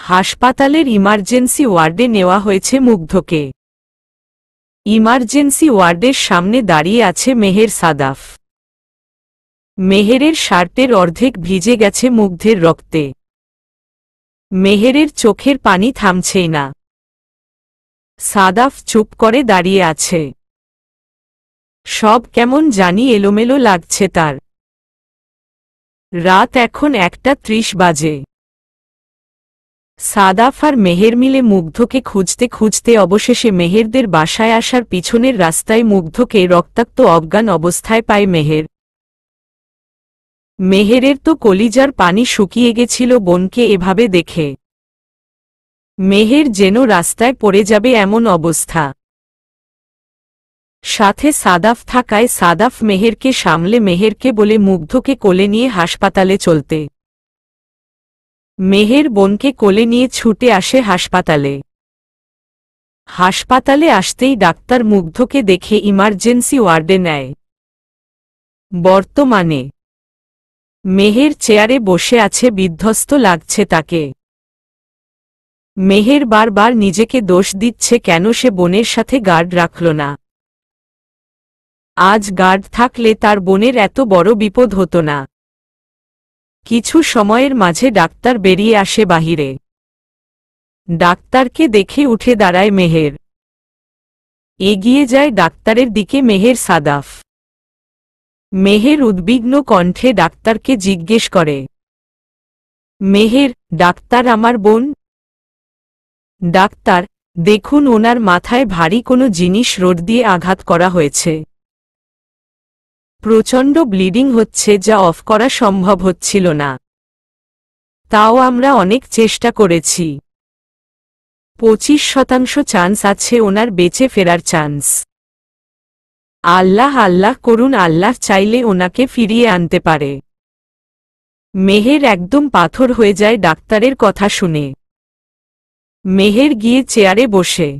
হাসপাতালের ইমার্জেন্সি ওয়ার্ডে নেওয়া হয়েছে মুগ্ধকে। ইমার্জেন্সি ওয়ার্ডের সামনে দাঁড়িয়ে আছে মেহের সাদাফ। মেহেরের শার্টের অর্ধেক ভিজে গেছে মুগ্ধের রক্তে। মেহেরের চোখের পানি থামছেই না। সাদাফ চুপ করে দাঁড়িয়ে আছে। সব কেমন জানি এলোমেলো লাগছে তার। রাত এখন 1:30 বাজে। সাদাফ আর মেহের মিলে মুগ্ধকে খুঁজতে খুঁজতে অবশেষে মেহেরদের বাসায় আসার পিছনের রাস্তায় মুগ্ধকে রক্তাক্ত অজ্ঞান অবস্থায় পায় মেহের। মেহেরের তো কলিজার পানি শুকিয়ে গেছিল বোনকে এভাবে দেখে। মেহের যেন রাস্তায় পড়ে যাবে এমন অবস্থা। সাথে সাদাফ থাকায় সাদাফ মেহেরকে সামলে মেহেরকে বলে মুগ্ধকে কোলে নিয়ে হাসপাতালে চলতে। মেহের বোনকে কোলে নিয়ে ছুটে আসে হাসপাতালে। হাসপাতালে আসতেই ডাক্তার মুগ্ধকে দেখে ইমার্জেন্সি ওয়ার্ডে নেয়। বর্তমানে মেহের চেয়ারে বসে আছে, বিধ্বস্ত লাগছে তাকে। মেহের বারবার নিজেকে দোষ দিচ্ছে কেন সে বোনের সাথে গার্ড রাখল না। আজ গার্ড থাকলে তার বোনের এত বড় বিপদ হতো না। কিছু সময়ের মাঝে ডাক্তার বেরিয়ে আসে বাহিরে। ডাক্তারকে দেখে উঠে দাঁড়ায় মেহের। এগিয়ে যায় ডাক্তারের দিকে মেহের সাদাফ। মেহের উদ্বিগ্ন কণ্ঠে ডাক্তারকে জিজ্ঞেস করে, মেহের, ডাক্তার আমার বোন? ডাক্তার, দেখুন ওনার মাথায় ভারী কোনো জিনিস রড দিয়ে আঘাত করা হয়েছে। প্রচণ্ড ব্লিডিং হচ্ছে, যা অফ করা সম্ভব হচ্ছিল না। তাও আমরা অনেক চেষ্টা করেছি। 25% চান্স আছে ওনার বেঁচে ফেরার চান্স। আল্লাহ আল্লাহ করুন, আল্লাহ চাইলে ওনাকে ফিরিয়ে আনতে পারে। মেহের একদম পাথর হয়ে যায় ডাক্তারের কথা শুনে। মেহের গিয়ে চেয়ারে বসে।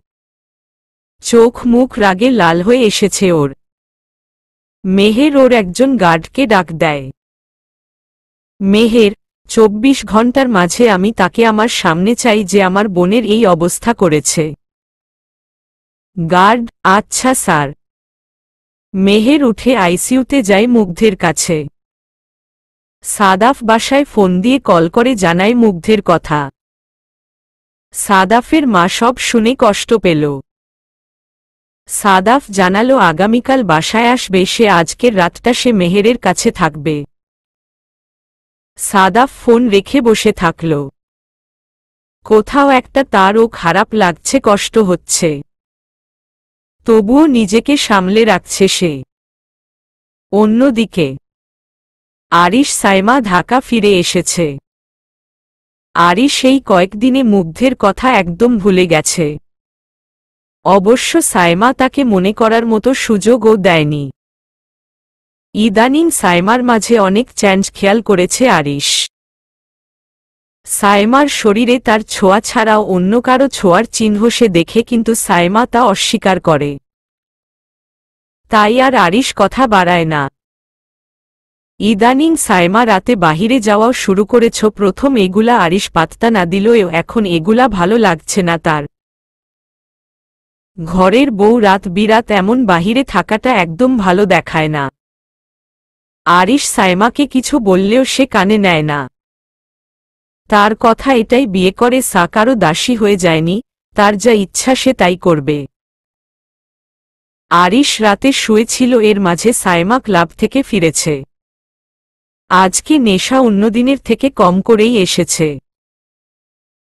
চোখ মুখ রাগে লাল হয়ে এসেছে ওর। মেহের ওর একজন গার্ডকে ডাক দেয়। মেহের, 24 ঘন্টার মাঝে আমি তাকে আমার সামনে চাই যে আমার বোনের এই অবস্থা করেছে। গার্ড, আচ্ছা স্যার। মেহের উঠে আইসিইউতে যায় মুগ্ধের কাছে। সাদাফ বাসায় ফোন দিয়ে কল করে জানায় মুগ্ধের কথা। সাদাফের মা সব শুনে কষ্ট পেল। সাদাফ জানালো আগামীকাল বাসায় আসবে সে, আজকের রাতটা সে মেহেরের কাছে থাকবে। সাদাফ ফোন রেখে বসে থাকল। কোথাও একটা তারও খারাপ লাগছে, কষ্ট হচ্ছে। তবুও নিজেকে সামলে রাখছে সে। অন্যদিকে আরিশ সাইমা ঢাকা ফিরে এসেছে। আরিশ এই কয়েকদিনে মুগ্ধের কথা একদম ভুলে গেছে। অবশ্য সাইমা তাকে মনে করার মতো সুযোগও দেয়নি। ইদানিং সাইমার মাঝে অনেক চেঞ্জ খেয়াল করেছে আরিশ। সাইমার শরীরে তার ছোঁয়া ছাড়াও অন্য কারো ছোঁয়ার চিহ্ন সে দেখে, কিন্তু সাইমা তা অস্বীকার করে। তাই আর আরিশ কথা বাড়ায় না। ইদানিং সাইমা রাতে বাহিরে যাওয়াও শুরু করেছ। প্রথম এগুলা আরিশ পাত্তা না দিলেও এখন এগুলা ভালো লাগছে না তার। ঘরের বউ রাত বিরাত এমন বাহিরে থাকাটা একদম ভালো দেখায় না। আরিশ সাইমাকে কিছু বললেও সে কানে নেয় না। তার কথা এটাই, বিয়ে করে কারো দাসী হয়ে যায়নি, তার যা ইচ্ছা সে তাই করবে। আরিশ রাতে শুয়েছিল, এর মাঝে সাইমা ক্লাব থেকে ফিরেছে। আজকে নেশা অন্যদিনের থেকে কম করেই এসেছে।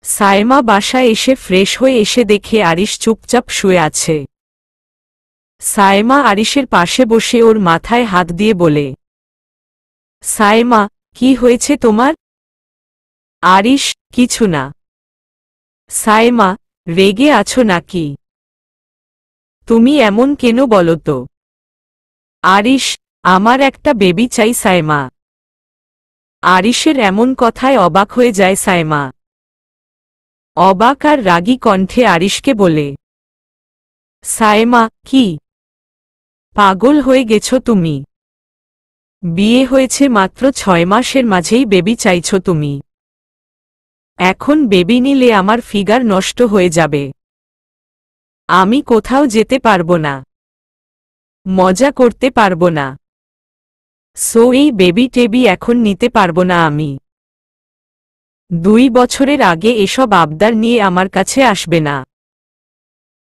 সাইমা বাসায় এসে ফ্রেশ হয়ে এসে দেখে আরিশ চুপচাপ শুয়ে আছে। সাইমা আরিশের পাশে বসে ওর মাথায় হাত দিয়ে বলে, সাইমা, কি হয়েছে তোমার? আরিশ, কিছু না। সাইমা, রেগে আছো নাকি? তুমি এমন কেন বলো তো? আরিশ, আমার একটা বেবি চাই সাইমা। আরিশের এমন কথায় অবাক হয়ে যায় সাইমা। অবাক আর রাগী কণ্ঠে আরিশকে বলে, সাইমা, কি পাগল হয়ে গেছো তুমি? বিয়ে হয়েছে মাত্র 6 মাসের মাঝেই বেবি চাইছো তুমি? এখন বেবি নিলে আমার ফিগার নষ্ট হয়ে যাবে। আমি কোথাও যেতে পারবো না, মজা করতে পারবো না। সো এই বেবি টেবি এখন নিতে পারবো না আমি। 2 বছরের আগে এসব আবদার নিয়ে আমার কাছে আসবে না।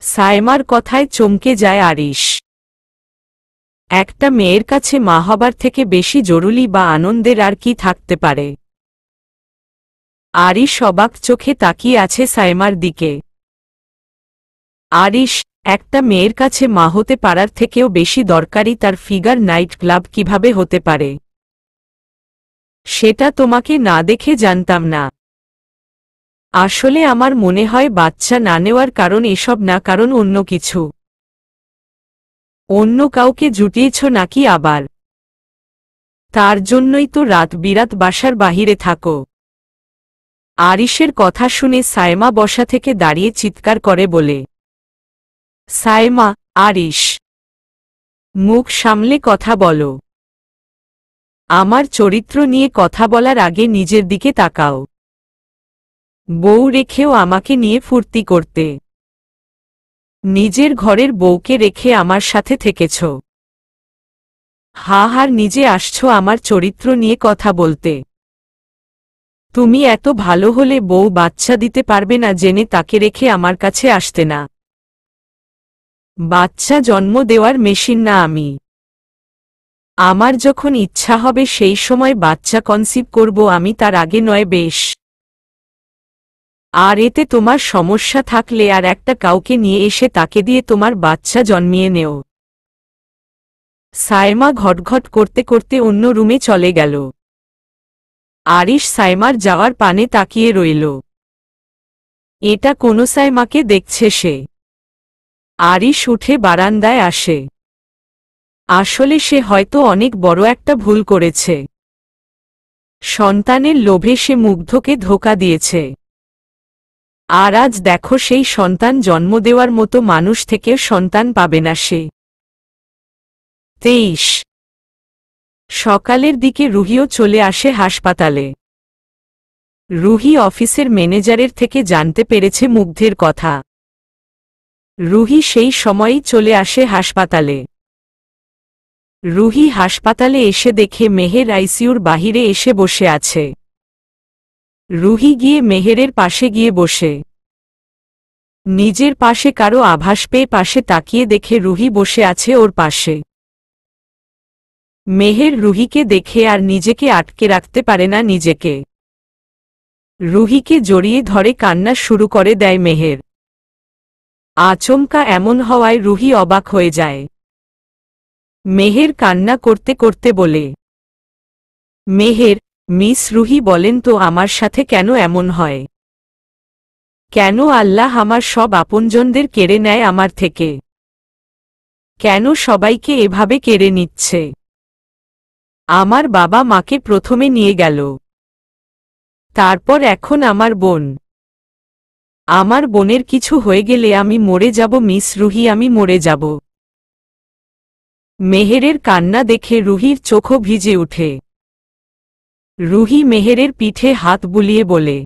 সায়মার কথায় চমকে যায় আরিশ। একটা মেয়ের কাছে মা হবার থেকে বেশি জরুরি বা আনন্দের আর কি থাকতে পারে। আরিশ অবাক চোখে তাকিয়ে আছে সায়মার দিকে। আরিশ, একটা মেয়ের কাছে মা হতে পারার থেকেও বেশি দরকারি তার ফিগার নাইট ক্লাব কিভাবে হতে পারে? সেটা তোমাকে না দেখে জানতাম না। আসলে আমার মনে হয় বাচ্চা না নেওয়ার কারণ এসব না, কারণ অন্য কিছু। অন্য কাউকে জুটিয়েছ নাকি আবার? তার জন্যই তো রাত বিরাত বাসার বাহিরে থাকো। আরিশের কথা শুনে সায়মা বসা থেকে দাঁড়িয়ে চিৎকার করে বলে, সায়মা, আরিশ, মুখ সামলে কথা বলো। আমার চরিত্র নিয়ে কথা বলার আগে নিজের দিকে তাকাও। বউ রেখেও আমাকে নিয়ে ফুর্তি করতে, নিজের ঘরের বউকে রেখে আমার সাথে থেকেছ। হার নিজে আসছো আমার চরিত্র নিয়ে কথা বলতে। তুমি এত ভালো হলে বউ বাচ্চা দিতে পারবে না জেনে তাকে রেখে আমার কাছে আসতে না। বাচ্চা জন্ম দেওয়ার মেশিন না আমি। আমার যখন ইচ্ছা হবে সেই সময় বাচ্চা কনসিভ করব আমি, তার আগে নয়। বেশ, আর এতে তোমার সমস্যা থাকলে আর একটা কাউকে নিয়ে এসে তাকে দিয়ে তোমার বাচ্চা জন্মিয়ে নেও। সায়মা ঘটঘট করতে করতে অন্য রুমে চলে গেল। আরিশ সায়মার যাওয়ার পানে তাকিয়ে রইল। এটা কোন সায়মাকে দেখছে সে? আরিশ উঠে বারান্দায় আসে। আসলে সে হয়তো অনেক বড় একটা ভুল করেছে। সন্তানের লোভে সে মুগ্ধকে ধোঁকা দিয়েছে। আর আজ দেখো সেই সন্তান জন্ম দেওয়ার মতো মানুষ থেকে সন্তান পাবে না সে। 23 সকালের দিকে রুহিও চলে আসে হাসপাতালে। রুহি অফিসের ম্যানেজারের থেকে জানতে পেরেছে মুগ্ধের কথা। রুহি সেই সময়ই চলে আসে হাসপাতালে। রুহি হাসপাতালে এসে দেখে মেহের আইসিইউর বাহিরে এসে বসে আছে। রুহি গিয়ে মেহেরের পাশে গিয়ে বসে। নিজের পাশে কারো আভাস পেয়ে পাশে তাকিয়ে দেখে রুহি বসে আছে ওর পাশে। মেহের রুহিকে দেখে আর নিজেকে আটকে রাখতে পারে না নিজেকে। রুহিকে জড়িয়ে ধরে কান্না শুরু করে দেয় মেহের। আচমকা এমন হওয়ায় রুহি অবাক হয়ে যায়। মেহের কান্না করতে করতে বলে, মেহের, মিস রুহি বলেন তো আমার সাথে কেন এমন হয়? কেন আল্লাহ আমার সব আপনজনদের কেড়ে নেয় আমার থেকে? কেন সবাইকে এভাবে কেড়ে নিচ্ছে? আমার বাবা মাকে প্রথমে নিয়ে গেল, তারপর এখন আমার বোন। আমার বোনের কিছু হয়ে গেলে আমি মরে যাব মিস রুহি, আমি মরে যাব। মেহেরের কান্না দেখে রুহির চোখও ভিজে উঠে। রুহি মেহেরের পিঠে হাত বুলিয়ে বলে,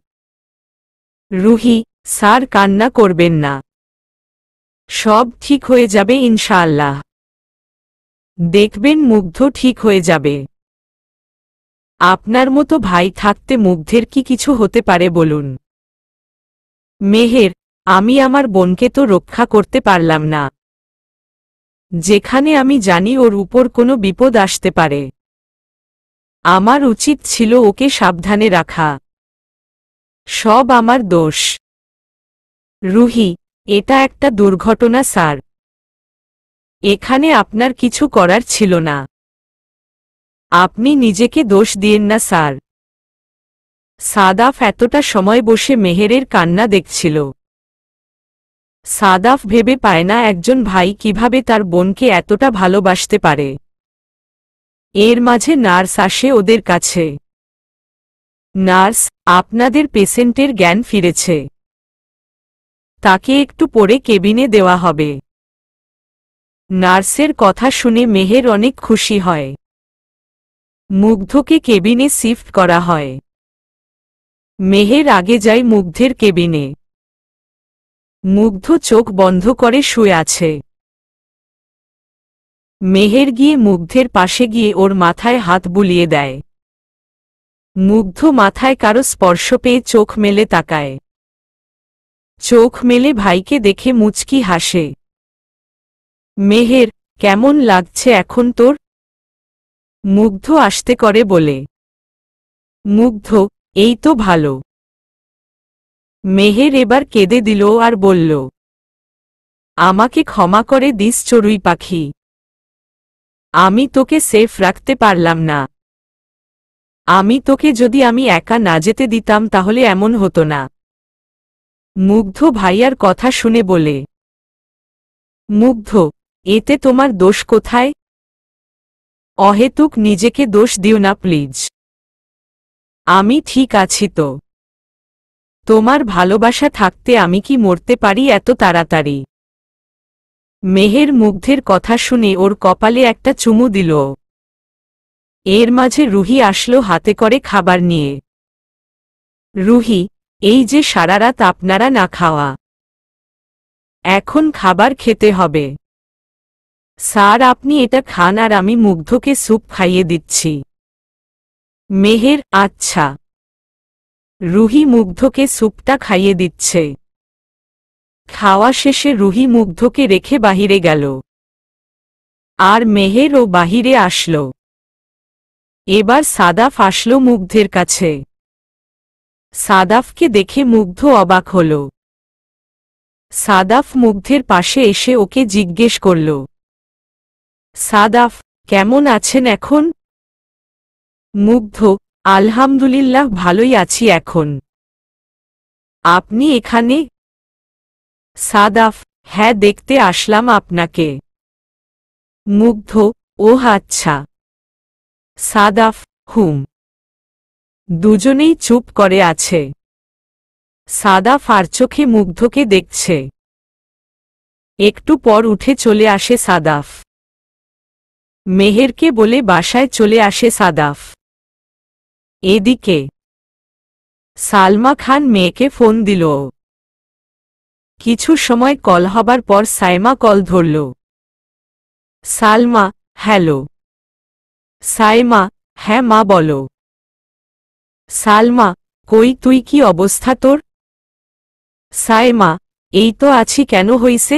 রুহি স্যার কান্না করবেন না, সব ঠিক হয়ে যাবে ইনশাআল্লাহ। দেখবেন মুগ্ধ ঠিক হয়ে যাবে। আপনার মতো ভাই থাকতে মুগ্ধের কি কিছু হতে পারে বলুন? মেহের, আমি আমার বোনকে তো রক্ষা করতে পারলাম না, যেখানে আমি জানি ওর উপর কোনো বিপদ আসতে পারে। আমার উচিত ছিল ওকে সাবধানে রাখা। সব আমার দোষ। রুহি, এটা একটা দুর্ঘটনা স্যার, এখানে আপনার কিছু করার ছিল না। আপনি নিজেকে দোষ দিয়েন না স্যার। সাদাফ এতটা সময় বসে মেহেরের কান্না দেখছিল। সাদাফ ভেবে পায় না একজন ভাই কিভাবে তার বোনকে এতটা ভালোবাসতে পারে। এর মাঝে নার্স আসে ওদের কাছে। নার্স, আপনাদের পেশেন্টের জ্ঞান ফিরেছে, তাকে একটু পরে কেবিনে দেওয়া হবে। নার্সের কথা শুনে মেহের অনেক খুশি হয়। মুগ্ধকে কেবিনে শিফট করা হয়। মেহের আগে যায় মুগ্ধের কেবিনে। মুগ্ধ চোখ বন্ধ করে শুয়ে আছে। মেহের গিয়ে মুগ্ধের পাশে গিয়ে ওর মাথায় হাত বুলিয়ে দেয়। মুগ্ধ মাথায় কারো স্পর্শ পেয়ে চোখ মেলে তাকায়। চোখ মেলে ভাইকে দেখে মুচকি হাসে। মেহের, কেমন লাগছে এখন তোর? মুগ্ধ আস্তে করে বলে। মুগ্ধ, এই তো ভালো। মেহের এবার কেঁদে দিল আর বলল, আমাকে ক্ষমা করে দিস চড়ুই পাখি। আমি তোকে সেফ রাখতে পারলাম না। যদি আমি একা না যেতে দিতাম তাহলে এমন হতো না। মুগ্ধ ভাইয়ার কথা শুনে বলে। মুগ্ধ, এতে তোমার দোষ কোথায়? অহেতুক নিজেকে দোষ দিও না প্লিজ। আমি ঠিক আছি তো। তোমার ভালোবাসা থাকতে আমি কি মরতে পারি এত তাড়াতাড়ি? মেহের মুগ্ধের কথা শুনে ওর কপালে একটা চুমু দিল। এর মাঝে রুহি আসলো হাতে করে খাবার নিয়ে। রুহি, এই যে সারা রাত আপনারা না খাওয়া, এখন খাবার খেতে হবে। স্যার আপনি এটা খান আর আমি মুগ্ধকে স্যুপ খাইয়ে দিচ্ছি। মেহের, আচ্ছা। রুহি মুগ্ধকে স্যুপটা খাইয়ে দিচ্ছে। খাওয়া শেষে রুহি মুগ্ধকে রেখে বাহিরে গেল। আর মেহের ও বাহিরে আসলো। এবার সাদাফ আসলো মুগ্ধের কাছে। সাদাফকে দেখে মুগ্ধ অবাক হল। সাদাফ মুগ্ধের পাশে এসে ওকে জিজ্ঞেস করল, সাদাফ, কেমন আছেন এখন? মুগ্ধ, আলহামদুলিল্লাহ ভালোই আছি এখন। আপনি এখানে? সাদাফ, হ্যাঁ দেখতে আসলাম আপনাকে। মুগ্ধ, ওহ আচ্ছা। সাদাফ, হুম। দুজনেই চুপ করে আছে। সাদাফ আর চোখে মুগ্ধকে দেখছে। একটু পর উঠে চলে আসে সাদাফ। মেহেরকে বলে বাসায় চলে আসে সাদাফ। এদিকে সালমা খান মেয়েকে ফোন দিল। কিছু সময় কল হবার পর সাইমা কল ধরল। সালমা, হ্যালো। সাইমা, হ্যাঁ মা বলো। সালমা, কই তুই, কি অবস্থা তোর? সাইমা, এই তো আছি, কেন হইছে?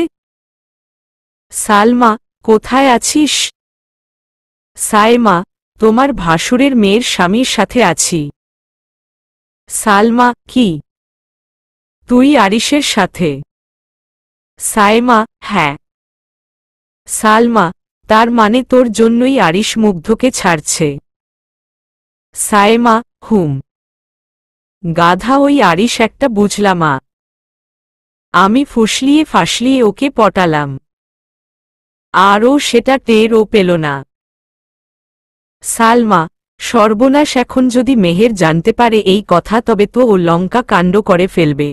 সালমা, কোথায় আছিস? সাইমা, তোমার ভাসুরের মেয়ের স্বামীর সাথে আছি। সালমা, কি? তুই আরিশের সাথে? সাইমা, হ্যাঁ। সালমা, তার মানে তোর জন্যই আরিশ মুগ্ধকে ছাড়ছে? সাইমা, হুম। গাধা ওই আরিশ একটা, বুঝলামা। আমি ফুসলিয়ে ফাসলিয়ে ওকে পটালাম, আর ও সেটা টেরও পেল না। সালমা, সর্বনাশ, এখন যদি মেহের জানতে পারে এই কথা তবে তো ও লঙ্কা কাণ্ড করে ফেলবে।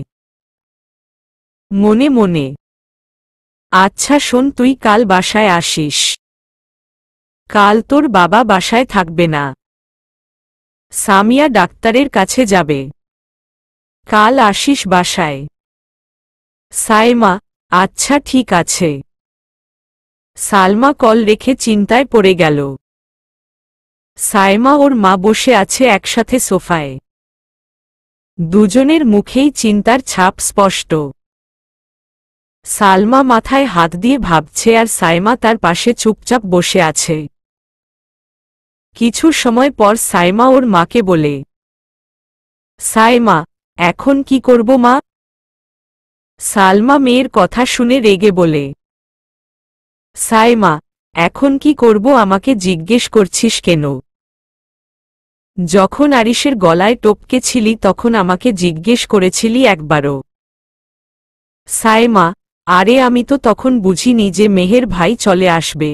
মনে মনে, আচ্ছা শোন, তুই কাল বাসায় আসিস। কাল তোর বাবা বাসায় থাকবে না। সামিয়া ডাক্তারের কাছে যাবে। কাল আসিস বাসায়। সাইমা, আচ্ছা ঠিক আছে। সালমা কল রেখে চিন্তায় পড়ে গেল। সাইমা ওর মা বসে আছে একসাথে সোফায়। দুজনের মুখেই চিন্তার ছাপ স্পষ্ট। সালমা মাথায় হাত দিয়ে ভাবছে আর সাইমা তার পাশে চুপচাপ বসে আছে। কিছু সময় পর সাইমা ওর মাকে বলে, সাইমা, এখন কি করব মা? সালমা মেয়ের কথা শুনে রেগে বলে, সাইমা, এখন কি করব আমাকে জিজ্ঞেস করছিস কেন? যখন আরিশের গলায় টপকে ছিলি তখন আমাকে জিজ্ঞেস করেছিলি একবারও? সাইমা, আরে আমি তো তখন বুঝিনি যে মেহের ভাই চলে আসবে।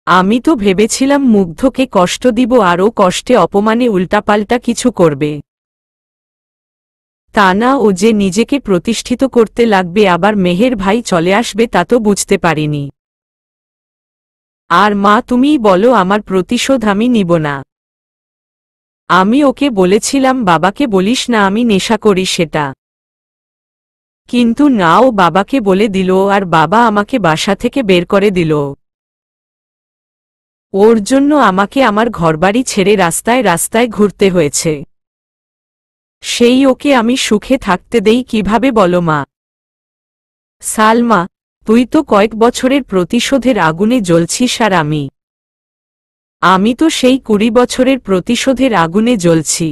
আমি তো ভেবেছিলাম মুগ্ধকে কষ্ট দিব আর ও কষ্টে অপমানে উল্টাপাল্টা কিছু করবে। তা না, ও যে নিজেকে প্রতিষ্ঠিত করতে লাগবে আবার মেহের ভাই চলে আসবে তা তো বুঝতে পারিনি। আর মা, তুমিই বলো, আমার প্রতিশোধ আমি নিব না। আমি ওকে বলেছিলাম বাবাকে বলিস না আমি নেশা করি সেটা, কিন্তু না, ও বাবাকে বলে দিল আর বাবা আমাকে বাসা থেকে বের করে দিল। ওর জন্য আমাকে আমার ঘরবাড়ি ছেড়ে রাস্তায় রাস্তায় ঘুরতে হয়েছে। সেই ওকে আমি সুখে থাকতে দেই কিভাবে বলো মা? সালমা, তুই তো কয়েক বছরের প্রতিশোধের আগুনে জ্বলছিস আর আমি তো সেই 20 বছরের প্রতিশোধের আগুনে জ্বলছি।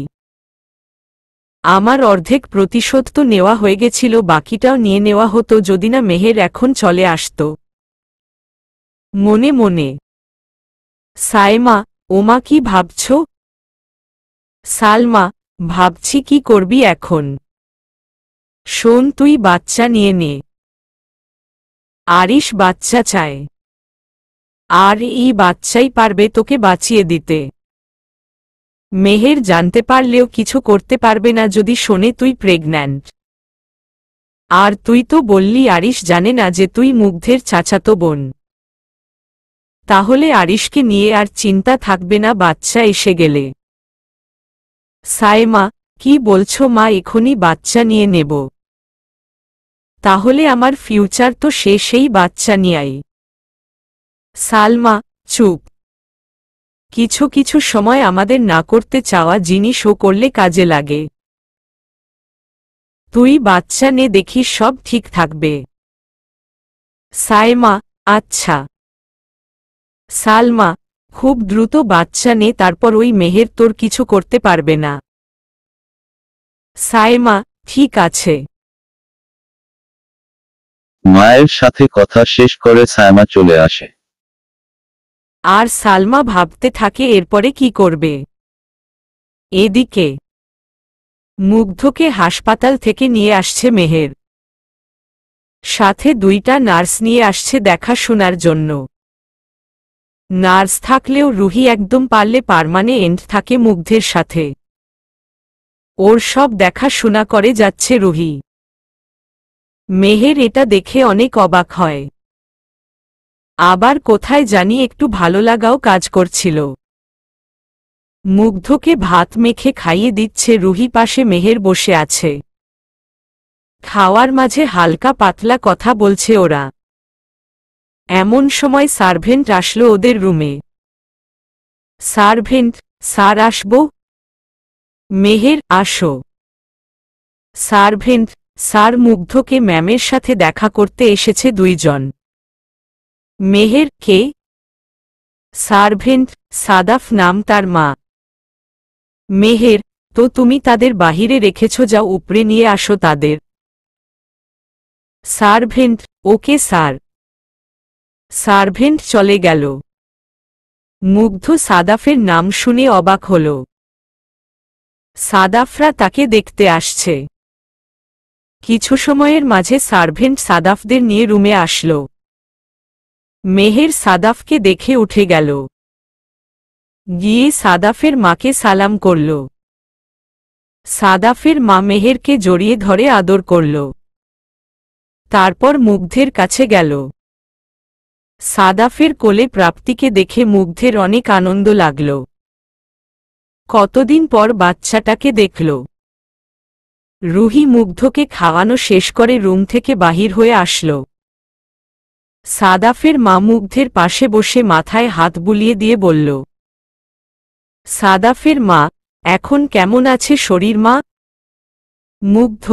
আমার অর্ধেক প্রতিশোধ তো নেওয়া হয়ে গেছিল, বাকিটাও নিয়ে নেওয়া হতো যদি না মেহের এখন চলে আসত। মনে মনে সাইমা, ওমা কি ভাবছ? সালমা, ভাবছি কি করবি এখন। শোন, তুই বাচ্চা নিয়ে নে। আরিশ বাচ্চা চায়, আর এই বাচ্চাই পারবে তোকে বাঁচিয়ে দিতে। মেহের জানতে পারলেও কিছু করতে পারবে না যদি শোনে তুই প্রেগন্যান্ট। আর তুই তো বললি আরিশ জানে না যে তুই মুগ্ধের চাচাতো বোন। তাহলে আরিশকে নিয়ে আর চিন্তা থাকবে না বাচ্চা এসে গেলে। সাইমা, কি বলছো মা, এখনই বাচ্চা নিয়ে নেব? তাহলে আমার ফিউচার তো সেই বাচ্চা নিয়াই। সালমা, চুপ। কিছু কিছু সময় আমাদের না করতে চাওয়া জিনিসও করলে কাজে লাগে। তুই বাচ্চা নে, দেখিস সব ঠিক থাকবে। সাইমা, আচ্ছা। সালমা, খুব দ্রুত বাচ্চা নে, তারপর ওই মেহের তোর কিছু করতে পারবে না। সাইমা, ঠিক আছে। মায়ের সাথে কথা শেষ করে সায়মা চলে আসে। আর সালমা ভাবতে থাকে এরপরে কি করবে। এদিকে মুগ্ধকে হাসপাতাল থেকে নিয়ে আসছে মেহের, সাথে 2টা নার্স নিয়ে আসছে দেখাশোনার জন্য। নার্স থাকলেও রুহি একদম পারলে পার্মানেন্ট থাকে মুগ্ধের সাথে। ওর সব দেখাশোনা করে যাচ্ছে রুহি। মেহের এটা দেখে অনেক অবাক হয়, আবার কোথায় জানি একটু ভালো লাগাও কাজ করছিল। মুগ্ধকে ভাত মেখে খাইয়ে দিচ্ছে রুহি, পাশে মেহের বসে আছে। খাওয়ার মাঝে হালকা পাতলা কথা বলছে ওরা। এমন সময় সার্ভেন্ট আসলো ওদের রুমে। সার্ভেন্ট, স্যার আসবো? মেহের, আসো। সার্ভেন্ট, স্যার, মুগ্ধকে ম্যামের সাথে দেখা করতে এসেছে 2 জন। মেহের, কে? সার্ভেন্ট, সাদাফ নাম তার মা। মেহের, তো তুমি তাদের বাহিরে রেখেছ, যাও উপরে নিয়ে আসো তাদের। Servant, okay sir. সার্ভেন্ট চলে গেল। মুগ্ধ সাদাফের নাম শুনে অবাক হল। সাদাফরা তাকে দেখতে আসছে। কিছু সময়ের মাঝে সার্ভেন্ট সাদাফদের নিয়ে রুমে আসল। মেহের সাদাফকে দেখে উঠে গেল, গিয়ে সাদাফের মাকে সালাম করল। সাদাফের মা মেহেরকে জড়িয়ে ধরে আদর করল। তারপর মুগ্ধের কাছে গেল। সাদাফের কোলে প্রাপ্তিকে দেখে মুগ্ধের অনেক আনন্দ লাগল। কতদিন পর বাচ্চাটাকে দেখল। রুহি মুগ্ধকে খাওয়ানো শেষ করে রুম থেকে বাহির হয়ে আসল। সাদাফের মা মুগ্ধের পাশে বসে মাথায় হাত বুলিয়ে দিয়ে বলল, সাদাফের মা, এখন কেমন আছে শরীর মা? মুগ্ধ,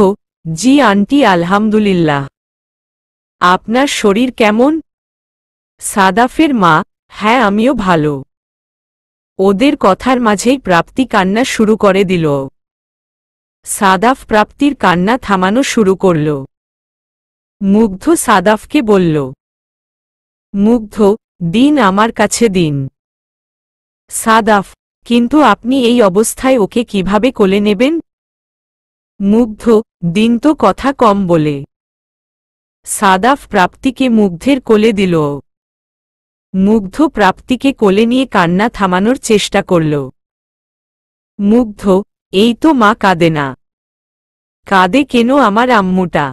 জি আন্টি, আলহামদুলিল্লাহ। আপনার শরীর কেমন? সাদাফের মা, হ্যাঁ আমিও ভালো। ওদের কথার মাঝেই প্রাপ্তি কান্না শুরু করে দিল। সাদাফ প্রাপ্তির কান্না থামানো শুরু করল। মুগ্ধ সাদাফকে বলল, মুগ্ধ, দিন আমার কাছে দিন। সাদাফ, কিন্তু আপনি এই অবস্থায় ওকে কিভাবে কোলে নেবেন? মুগ্ধ, দিন তো, কথা কম বলে। সাদাফ প্রাপ্তিকে মুগ্ধের কোলে দিল। মুগ্ধ প্রাপ্তিকে কোলে নিয়ে কান্না থামানোর চেষ্টা করল। মুগ্ধ, এই তো মা কাঁদে না। কাঁদে কেন আমার আম্মুটা,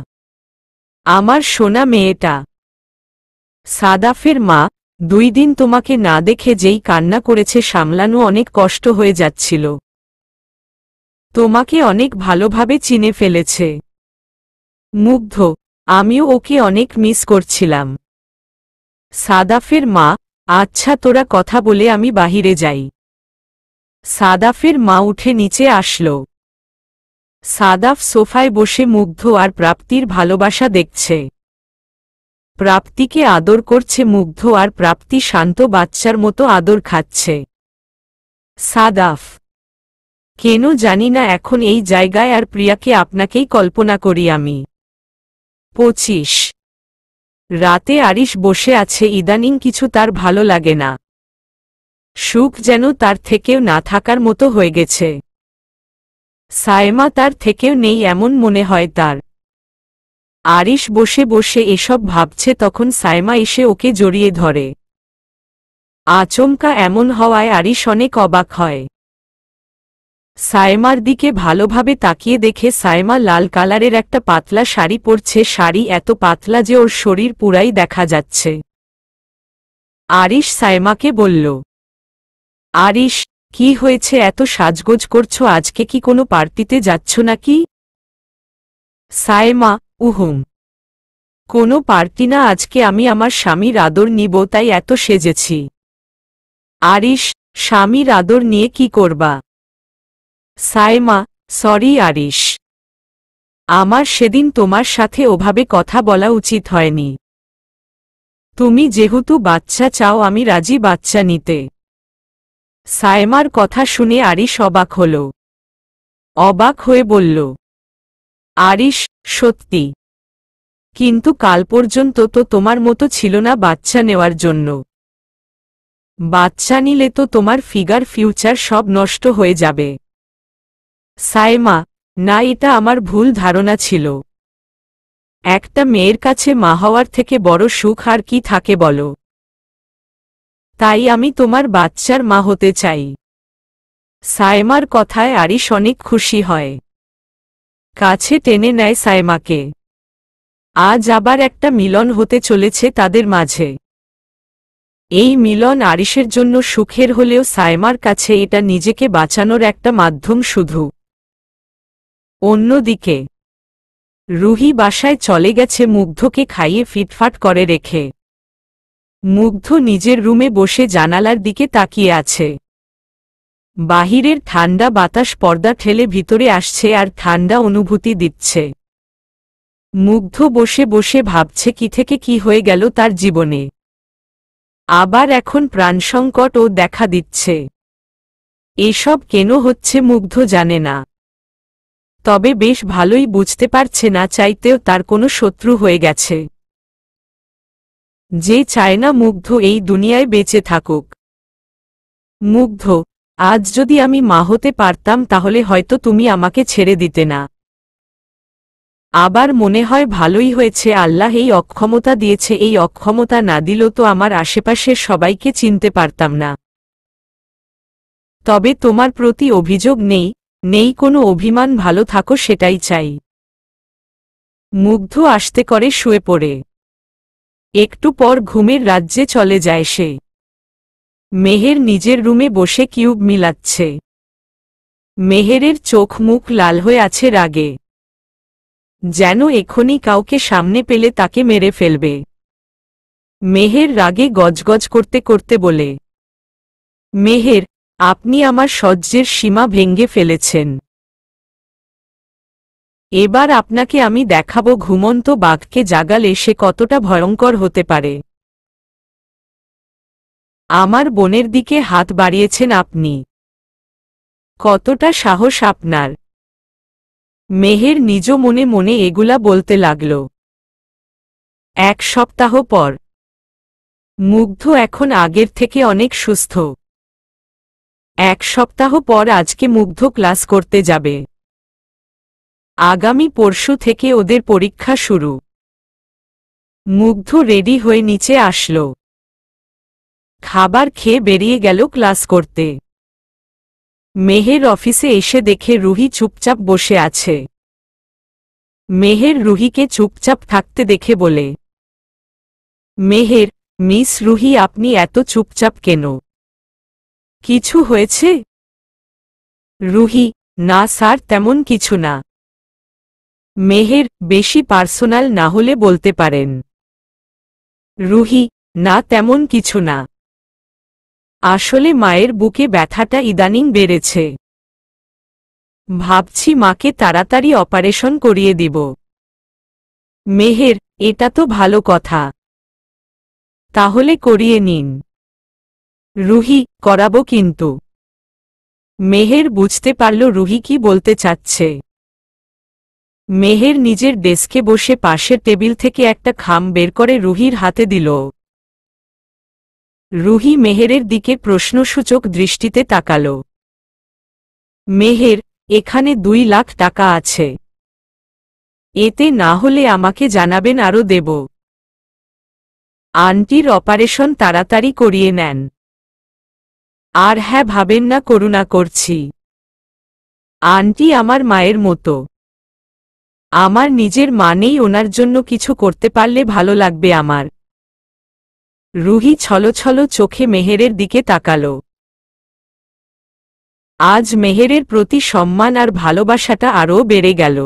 আমার সোনা মেয়েটা? সাদাফের মা, 2 দিন তোমাকে না দেখে যেই কান্না করেছে সামলানো অনেক কষ্ট হয়ে যাচ্ছিল। তোমাকে অনেক ভালোভাবে চিনে ফেলেছে। মুগ্ধ, আমিও ওকে অনেক মিস করছিলাম। সাদাফের মা, আচ্ছা তোরা কথা বলে আমি বাহিরে যাই। সাদাফের মা উঠে নিচে আসল। সাদাফ সোফায় বসে মুগ্ধ আর প্রাপ্তির ভালোবাসা দেখছে। প্রাপ্তিকে আদর করছে মুগ্ধ আর প্রাপ্তি শান্ত বাচ্চার মতো আদর খাচ্ছে। সাদাফ, কেন জানি না এখন এই জায়গায় আর প্রিয়াকে আপনাকেই কল্পনা করি আমি। 25 রাতে আরিশ বসে আছে, ইদানিং কিছু তার ভালো লাগে না। সুখ যেন তার থেকেও না থাকার মতো হয়ে গেছে। সায়মা তার থেকেও নেই এমন মনে হয় তার। আরিশ বসে বসে এসব ভাবছে, তখন সায়মা এসে ওকে জড়িয়ে ধরে। আচমকা এমন হওয়ায় আরিশ অনেক অবাক হয়। সায়মার দিকে ভালোভাবে তাকিয়ে দেখে সায়মা লাল কালারের একটা পাতলা শাড়ি পরছে। শাড়ি এত পাতলা যে ওর শরীর পুরাই দেখা যাচ্ছে। আরিশ সায়মাকে বলল, আরিশ, কি হয়েছে, এত সাজগোজ করছো, আজকে কি কোনো পার্টিতে যাচ্ছ নাকি? সায়মা, উহুম, কোনো পার্টি না, আজকে আমি আমার স্বামীর আদর নিব তাই এত সেজেছি। আরিশ, স্বামীর আদর নিয়ে কি করবা? সায়মা, সরি আরিশ, আমার সেদিন তোমার সাথে ওভাবে কথা বলা উচিত হয়নি। তুমি যেহেতু বাচ্চা চাও আমি রাজি বাচ্চা নিতে। সায়মার কথা শুনে আরিশ অবাক হল। অবাক হয়ে বলল, আরিশ, সত্যি? কিন্তু কাল পর্যন্ত তো তোমার মতো ছিল না বাচ্চা নেওয়ার জন্য। বাচ্চা নিলে তো তোমার ফিউচার সব নষ্ট হয়ে যাবে। সায়মা, না, এটা আমার ভুল ধারণা ছিল। একটা মেয়ের কাছে মা হওয়ার থেকে বড় সুখ আর কি থাকে বলো? তাই আমি তোমার বাচ্চার মা হতে চাই। সায়মার কথায় আরিশ অনেক খুশি হয়। কাছে টেনে নেয় সায়মাকে। আজ আবার একটা মিলন হতে চলেছে তাদের মাঝে। এই মিলন আরিশের জন্য সুখের হলেও সায়মার কাছে এটা নিজেকে বাঁচানোর একটা মাধ্যম শুধু। অন্যদিকে রুহি বাসায় চলে গেছে মুগ্ধকে খাইয়ে ফিটফাট করে রেখে। মুগ্ধ নিজের রুমে বসে জানালার দিকে তাকিয়ে আছে। বাহিরের ঠান্ডা বাতাস পর্দা ঠেলে ভিতরে আসছে আর ঠান্ডা অনুভূতি দিচ্ছে। মুগ্ধ বসে বসে ভাবছে কি থেকে কি হয়ে গেল তার জীবনে। আবার এখন প্রাণসংকট ও দেখা দিচ্ছে। এসব কেন হচ্ছে মুগ্ধ জানে না। তবে বেশ ভালোই বুঝতে পারছে না চাইতেও তার কোনো শত্রু হয়ে গেছে, যে চায় না মুগ্ধ এই দুনিয়ায় বেঁচে থাকুক। মুগ্ধ, আজ যদি আমি মা হতে পারতাম তাহলে হয়তো তুমি আমাকে ছেড়ে দিতে না। আবার মনে হয় ভালোই হয়েছে আল্লাহ এই অক্ষমতা দিয়েছে, এই অক্ষমতা না দিল তো আমার আশেপাশের সবাইকে চিনতে পারতাম না। তবে তোমার প্রতি অভিযোগ নেই কোনো অভিমান, ভালো থাকো সেটাই চাই। মুগ্ধ আস্তে করে শুয়ে পড়ে। একটু পর ঘুমের রাজ্যে চলে যায় সে। মেহের নিজের রুমে বসে কিউব মিলাচ্ছে। মেহেরের চোখ মুখ লাল হয়ে আছে রাগে, যেন এখনই কাউকে সামনে পেলে তাকে মেরে ফেলবে। মেহের রাগে গজগজ করতে করতে বলে, মেহের, আপনি আমার সহ্যের সীমা ভেঙে ফেলেছেন। এবার আপনাকে আমি দেখাবো ঘুমন্ত বাঘকে জাগালে সে কতটা ভয়ঙ্কর হতে পারে। আমার বোনের দিকে হাত বাড়িয়েছেন আপনি, কতটা সাহস আপনার? মেহের নিজ মনে মনে এগুলা বলতে লাগল। এক সপ্তাহ পর মুগ্ধ এখন আগের থেকে অনেক সুস্থ। এক সপ্তাহ পর আজকে মুগ্ধ ক্লাস করতে যাবে। আগামী পরশু থেকে ওদের পরীক্ষা শুরু। মুগ্ধ রেডি হয়ে নিচে আসল। খাবার খেয়ে বেরিয়ে গেল ক্লাস করতে। মেহের অফিসে এসে দেখে রুহি চুপচাপ বসে আছে। মেহের রুহিকে চুপচাপ থাকতে দেখে বলে, মেহের, মিস রুহি আপনি এত চুপচাপ কেন? কিছু হয়েছে? রুহি, না স্যার, তেমন কিছু না। মেহের, বেশি পার্সোনাল না হলে বলতে পারেন। রুহি, না তেমন কিছু না। আসলে মায়ের বুকে ব্যথাটা ইদানিং বেড়েছে। ভাবছি মাকে তাড়াতাড়ি অপারেশন করিয়ে দিব। মেহের, এটা তো ভালো কথা। তাহলে করিয়ে নিন। রুহি, করাবো কিন্তু। মেহের বুঝতে পারল রুহি কি বলতে চাচ্ছে। মেহের নিজের ডেস্কে বসে পাশের টেবিল থেকে একটা খাম বের করে রুহির হাতে দিল। রুহি মেহেরের দিকে প্রশ্নসূচক দৃষ্টিতে তাকাল। মেহের, এখানে 2 লাখ টাকা আছে। এতে না হলে আমাকে জানাবেন, আরও দেব। আন্টির অপারেশন তাড়াতাড়ি করিয়ে নেন। আর হ্যাঁ, ভাবেন না করুণা করছি। আন্টি আমার মায়ের মতো। আমার নিজের মা নেই, ওনার জন্য কিছু করতে পারলে ভালো লাগবে আমার। রুহি ছলছল চোখে মেহেরের দিকে তাকাল। আজ মেহেরের প্রতি সম্মান আর ভালোবাসাটা আরও বেড়ে গেল।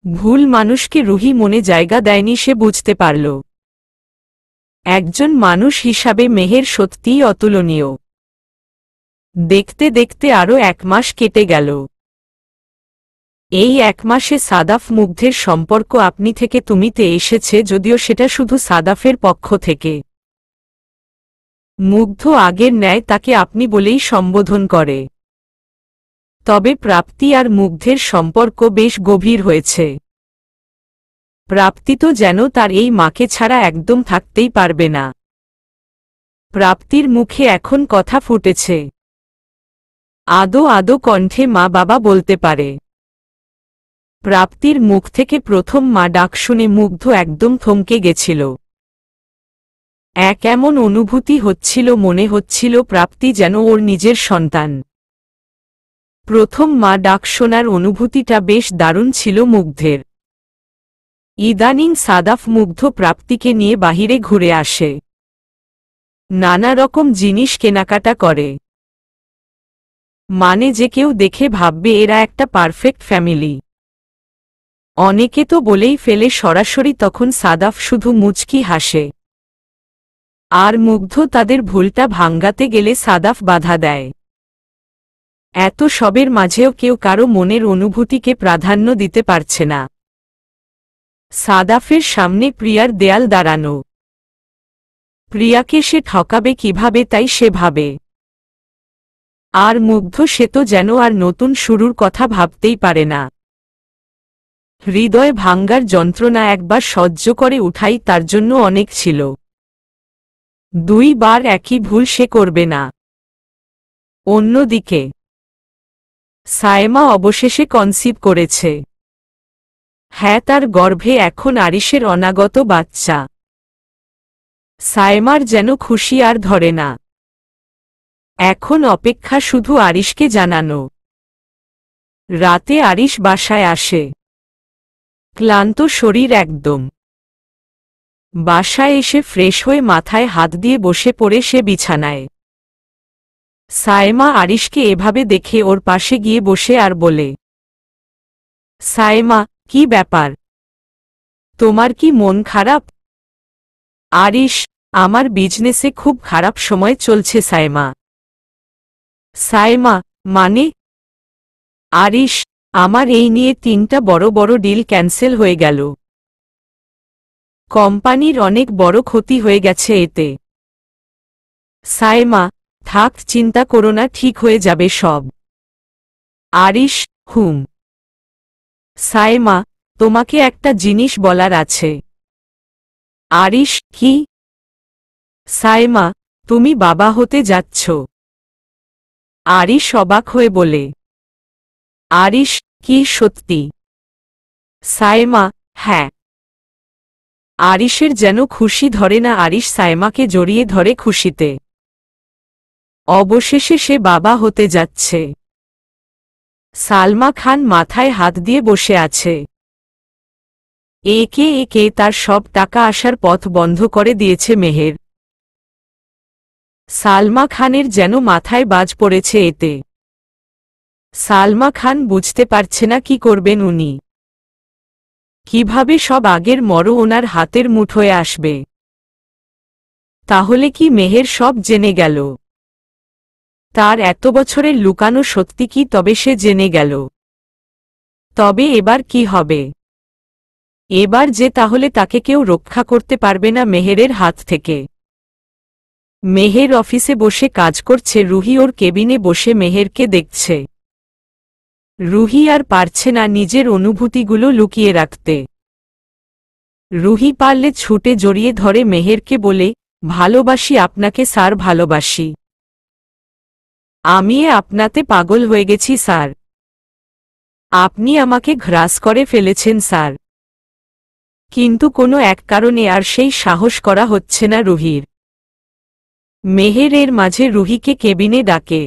ভুল মানুষকে রুহি মনে জায়গা দেয়নি, সে বুঝতে পারল। একজন মানুষ হিসাবে মেহের সত্যিই অতুলনীয়। দেখতে দেখতে আরও 1 মাস কেটে গেল। এই 1 মাসে সাদাফ মুগ্ধের সম্পর্ক আপনি থেকে তুমিতে এসেছে, যদিও সেটা শুধু সাদাফের পক্ষ থেকে। মুগ্ধ আগের ন্যায় তাকে আপনি বলেই সম্বোধন করে। তবে প্রাপ্তি আর মুগ্ধের সম্পর্ক বেশ গভীর হয়েছে। প্রাপ্তি তো যেন তার এই মাকে ছাড়া একদম থাকতেই পারবে না। প্রাপ্তির মুখে এখন কথা ফুটেছে। আদো আদো কণ্ঠে মা বাবা বলতে পারে। প্রাপ্তির মুখ থেকে প্রথম মা ডাক শুনে মুগ্ধ একদম থমকে গেছিল। এক এমন অনুভূতি হচ্ছিল, মনে হচ্ছিল প্রাপ্তি যেন ওর নিজের সন্তান। প্রথম মা ডাক শোনার অনুভূতিটা বেশ দারুণ ছিল মুগ্ধের। ইদানিং সাদাফ মুগ্ধ প্রাপ্তিকে নিয়ে বাহিরে ঘুরে আসে। নানা রকম জিনিস কেনাকাটা করে। মানে যে কেউ দেখে ভাববে এরা একটা পারফেক্ট ফ্যামিলি। অনেকে তো বলেই ফেলে সরাসরি, তখন সাদাফ শুধু মুচকি হাসে। আর মুগ্ধ তাদের ভুলটা ভাঙ্গাতে গেলে সাদাফ বাধা দেয়। এত সবের মাঝেও কেউ কারো মনের অনুভূতিকে প্রাধান্য দিতে পারছে না। সাদাফের সামনে প্রিয়ার দেয়াল দাঁড়ানো। প্রিয়াকে সে ঠকাবে কিভাবে, তাই সে ভাবে। আর মুগ্ধ সে তো যেন আর নতুন শুরুর কথা ভাবতেই পারে না। হৃদয় ভাঙ্গার যন্ত্রণা একবার সহ্য করে উঠাই তার জন্য অনেক ছিল। 2 বার একই ভুল সে করবে না। অন্যদিকে সায়েমা অবশেষে কনসিভ করেছে। হ্যাঁ, তার গর্ভে এখন আরিশের অনাগত বাচ্চা। সায়েমার যেন খুশি আর ধরে না। এখন অপেক্ষা শুধু আরিশকে জানানো। রাতে আরিশ বাসায় আসে। ক্লান্ত শরীর একদম। বাসায় এসে ফ্রেশ হয়ে মাথায় হাত দিয়ে বসে পড়ে সে বিছানায়। সায়েমা আরিশকে এভাবে দেখে ওর পাশে গিয়ে বসে আর বলে, সায়েমা, কি ব্যাপার? তোমার কি মন খারাপ? আরিশ, আমার বিজনেসে খুব খারাপ সময় চলছে সায়েমা। সায়েমা, মানে? আরিশ, আমার এই নিয়ে 3টা বড় বড় ডিল ক্যান্সেল হয়ে গেল। কোম্পানির অনেক বড় ক্ষতি হয়ে গেছে এতে। সায়েমা, থাক, চিন্তা করো না, ঠিক হয়ে যাবে সব। আরিশ, হুম। সায়েমা, তোমাকে একটা জিনিস বলার আছে। আরিশ, কি? সায়েমা, তুমি বাবা হতে যাচ্ছ। আরিশ অবাক হয়ে বলে। আরিশ, কি সত্যি? সায়েমা, হ্যাঁ। আরিশের যেন খুশি ধরে না। আরিশ সায়েমাকে জড়িয়ে ধরে খুশিতে। অবশেষে সে বাবা হতে যাচ্ছে। সালমা খান মাথায় হাত দিয়ে বসে আছে। একে একে তার সব টাকা আসার পথ বন্ধ করে দিয়েছে মেহের। সালমা খানের যেন মাথায় বাজ পড়েছে এতে। সালমা খান বুঝতে পারছে না কি করবেন উনি, কিভাবে সব আগের মরো ওনার হাতের মুঠোয় আসবে। তাহলে কি মেহের সব জেনে গেল? তার এত বছরের লুকানো সত্যি কি তবে সে জেনে গেল? তবে এবার কি হবে? এবার যে তাহলে তাকে কেউ রক্ষা করতে পারবে না মেহেরের হাত থেকে। মেহের অফিসে বসে কাজ করছে, রুহি ওর কেবিনে বসে মেহেরকে দেখছে। রুহি আর পারছে না নিজের অনুভূতিগুলো লুকিয়ে রাখতে। রুহি পারলে ছুটে জড়িয়ে ধরে মেহেরকে, বলে, ভালোবাসি আপনাকে স্যার, ভালোবাসি। আমি আপনাতে পাগল হয়ে গেছি স্যার। আপনি আমাকে গ্রাস করে ফেলেছেন স্যার। কিন্তু কোনো এক কারণে আর সেই সাহস করা হচ্ছে না রুহির। মেহের এর মাঝে রুহিকে কেবিনে ডাকে।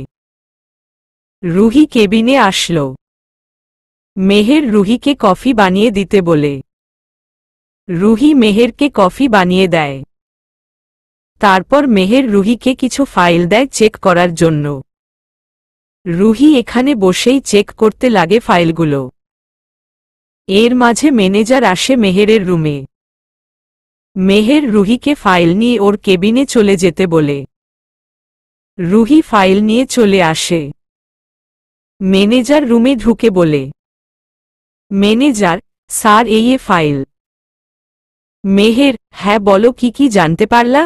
রুহি কেবিনে আসল। মেহের রুহিকে কফি বানিয়ে দিতে বলে। রুহি মেহেরকে কফি বানিয়ে দেয়। তারপর মেহের রুহিকে কিছু ফাইল দেয় চেক করার জন্য। রুহি এখানে বসেই চেক করতে লাগে ফাইলগুলো। এর মাঝে ম্যানেজার আসে মেহেরের রুমে। মেহের রুহিকে ফাইল নিয়ে ওর কেবিনে চলে যেতে বলে। রুহি ফাইল নিয়ে চলে আসে। ম্যানেজার রুমে ঢুকে বলে, ম্যানেজার স্যার, এই ফাইল। মেহের, হ্যাঁ বলো, কি কি জানতে পারলা?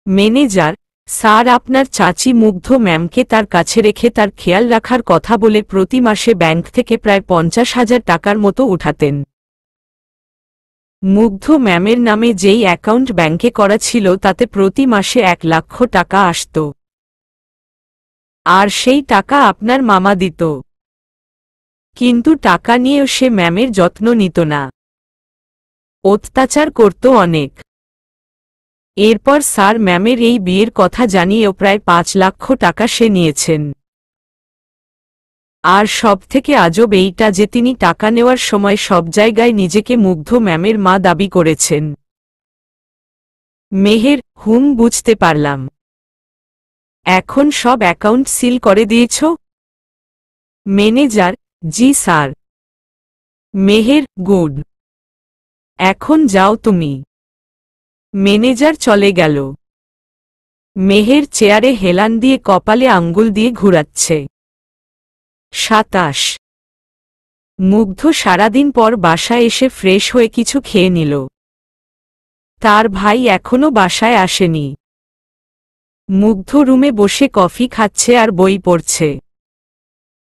ম্যানেজার, স্যার, আপনার চাচি মুগ্ধ ম্যামকে তার কাছে রেখে তার খেয়াল রাখার কথা বলে প্রতি মাসে ব্যাংক থেকে প্রায় 50,000 টাকার মতো উঠাতেন। মুগ্ধ ম্যামের নামে যেই অ্যাকাউন্ট ব্যাংকে করা ছিল তাতে প্রতি মাসে 1 লাখ টাকা আসত। আর সেই টাকা আপনার মামা দিত। কিন্তু টাকা নিয়েও সে ম্যামের যত্ন নিত না, অত্যাচার করত অনেক। এরপর স্যার ম্যামের এই বিয়ের কথা জানিয়েও প্রায় 5 লাখ টাকা সে নিয়েছেন। আর সবথেকে আজব এইটা যে তিনি টাকা নেওয়ার সময় সব জায়গায় নিজেকে মুগ্ধ ম্যামের মা দাবি করেছেন। মেহের, বুঝতে পারলাম। এখন সব অ্যাকাউন্ট সিল করে দিয়েছ? ম্যানেজার, জি স্যার। মেহের, গুড। এখন যাও তুমি। ম্যানেজার চলে গেল। মেহের চেয়ারে হেলান দিয়ে কপালে আঙ্গুল দিয়ে ঘুরাচ্ছে। 27। মুগ্ধ সারাদিন পর বাসায় এসে ফ্রেশ হয়ে কিছু খেয়ে নিল। তার ভাই এখনো বাসায় আসেনি। মুগ্ধ রুমে বসে কফি খাচ্ছে আর বই পড়ছে।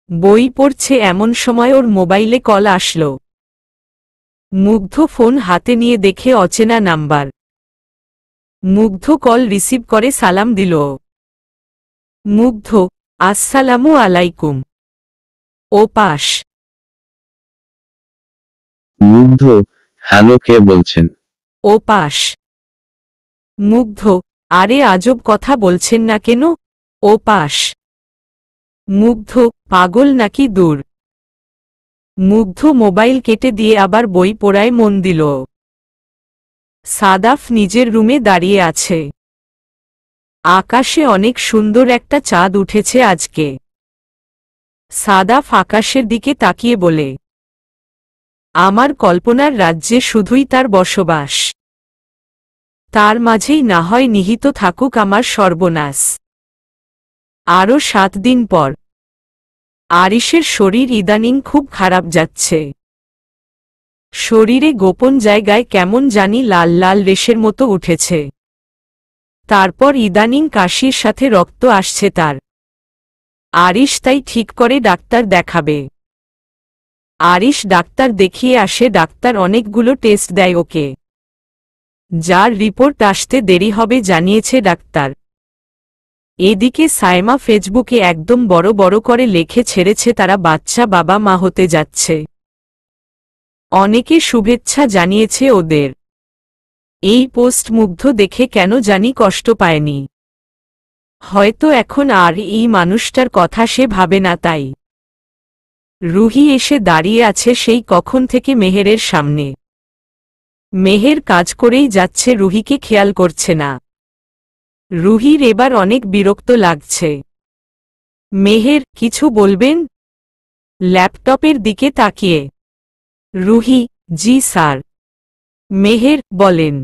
বই পড়ছে এমন সময় ওর মোবাইলে কল আসল। মুগ্ধ ফোন হাতে নিয়ে দেখে অচেনা নাম্বার। মুগ্ধ কল রিসিভ করে সালাম দিল। মুগ্ধ, আসসালামু আলাইকুম। ও পাশ। মুগ্ধ, হ্যালো, কে বলছেন? ও পাশ। মুগ্ধ, আরে আজব কথা বলছেন না কেন? ও পাশ। মুগ্ধ, পাগল নাকি দূর। মুগ্ধ মোবাইল কেটে দিয়ে আবার বই পড়ায় মন দিল। সাদাফ নিজের রুমে দাঁড়িয়ে আছে। আকাশে অনেক সুন্দর একটা চাঁদ উঠেছে আজকে। সাদাফ আকাশের দিকে তাকিয়ে বলে, আমার কল্পনার রাজ্যে শুধুই তার বসবাস। তার মাঝেই না হয় নিহিত থাকুক আমার সর্বনাশ। আরও 7 দিন পর। আরিশের শরীর ইদানিং খুব খারাপ যাচ্ছে। শরীরে গোপন জায়গায় কেমন জানি লাল লাল রেশের মতো উঠেছে। তারপর ইদানিং কাশির সাথে রক্ত আসছে তার। আরিশ তাই ঠিক করে ডাক্তার দেখাবে। আরিশ ডাক্তার দেখিয়ে আসে। ডাক্তার অনেকগুলো টেস্ট দেয় ওকে, যার রিপোর্ট আসতে দেরি হবে জানিয়েছে ডাক্তার। এদিকে সায়মা ফেসবুকে একদম বড় বড় করে লেখে ছেড়েছে তারা বাচ্চা বাবা মা হতে যাচ্ছে। অনেকে শুভেচ্ছা জানিয়েছে ওদের। এই পোস্ট মুগ্ধ দেখে কেন জানি কষ্ট পায়নি। হয়তো এখন আর এই মানুষটার কথা সে ভাবে না তাই। রুহি এসে দাঁড়িয়ে আছে সেই কখন থেকে মেহেরের সামনে। মেহের কাজ করেই যাচ্ছে, রুহিকে খেয়াল করছে না। রুহির এবার অনেক বিরক্ত লাগছে। মেহের, কিছু বলবেন? ল্যাপটপের দিকে তাকিয়ে রুহি, জি স্যার। মেহের, বলেন।